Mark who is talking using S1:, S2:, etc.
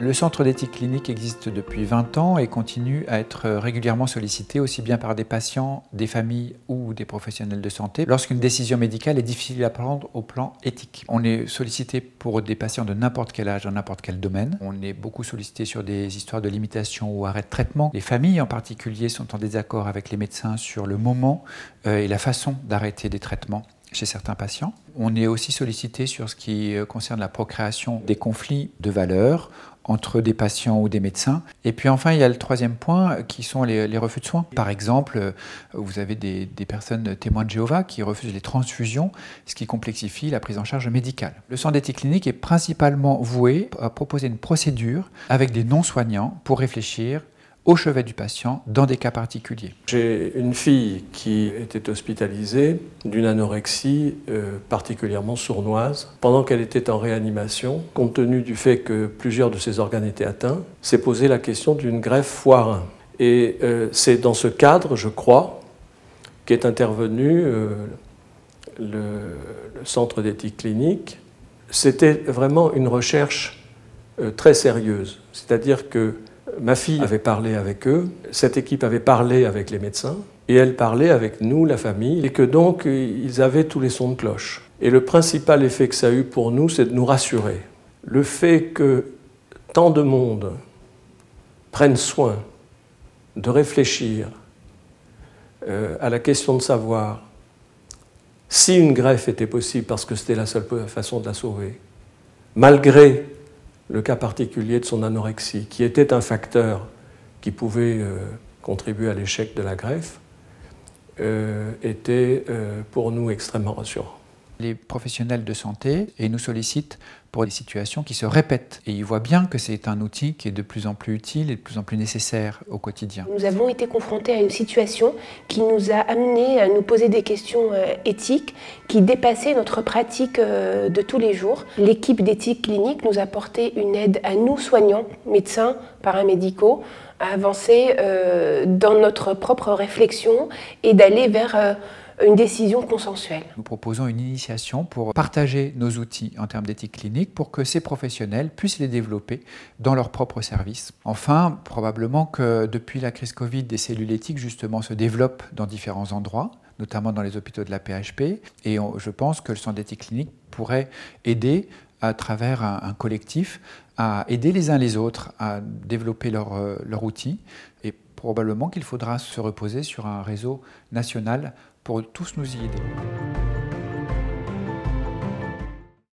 S1: Le centre d'éthique clinique existe depuis 20 ans et continue à être régulièrement sollicité aussi bien par des patients, des familles ou des professionnels de santé lorsqu'une décision médicale est difficile à prendre au plan éthique. On est sollicité pour des patients de n'importe quel âge, dans n'importe quel domaine. On est beaucoup sollicité sur des histoires de limitation ou arrêt de traitement. Les familles en particulier sont en désaccord avec les médecins sur le moment et la façon d'arrêter des traitements chez certains patients. On est aussi sollicité sur ce qui concerne la procréation, des conflits de valeurs entre des patients ou des médecins. Et puis enfin, il y a le troisième point qui sont les refus de soins. Par exemple, vous avez des personnes témoins de Jéhovah qui refusent les transfusions, ce qui complexifie la prise en charge médicale. Le centre d'éthique clinique est principalement voué à proposer une procédure avec des non-soignants pour réfléchir au chevet du patient dans des cas particuliers.
S2: J'ai une fille qui était hospitalisée d'une anorexie particulièrement sournoise. Pendant qu'elle était en réanimation, compte tenu du fait que plusieurs de ses organes étaient atteints, s'est posé la question d'une greffe foie-rein. Et c'est dans ce cadre, je crois, qu'est intervenu le centre d'éthique clinique. C'était vraiment une recherche très sérieuse, c'est-à-dire que ma fille avait parlé avec eux, cette équipe avait parlé avec les médecins, et elle parlait avec nous, la famille, et que donc ils avaient tous les sons de cloche. Et le principal effet que ça a eu pour nous, c'est de nous rassurer. Le fait que tant de monde prenne soin de réfléchir à la question de savoir si une greffe était possible, parce que c'était la seule façon de la sauver, malgré le cas particulier de son anorexie, qui était un facteur qui pouvait contribuer à l'échec de la greffe, était pour nous extrêmement rassurant.
S1: Les professionnels de santé nous sollicitent pour des situations qui se répètent. Et ils voient bien que c'est un outil qui est de plus en plus utile et de plus en plus nécessaire au quotidien.
S3: Nous avons été confrontés à une situation qui nous a amené à nous poser des questions éthiques qui dépassaient notre pratique de tous les jours. L'équipe d'éthique clinique nous a apporté une aide à nous, soignants, médecins, paramédicaux, à avancer dans notre propre réflexion et d'aller vers une décision consensuelle.
S1: Nous proposons une initiation pour partager nos outils en termes d'éthique clinique pour que ces professionnels puissent les développer dans leur propre service. Enfin, probablement que depuis la crise Covid, des cellules éthiques justement se développent dans différents endroits, notamment dans les hôpitaux de la PHP, et je pense que le centre d'éthique clinique pourrait aider à travers un collectif à aider les uns les autres à développer leur outil, et probablement qu'il faudra se reposer sur un réseau national pour tous nous y aider.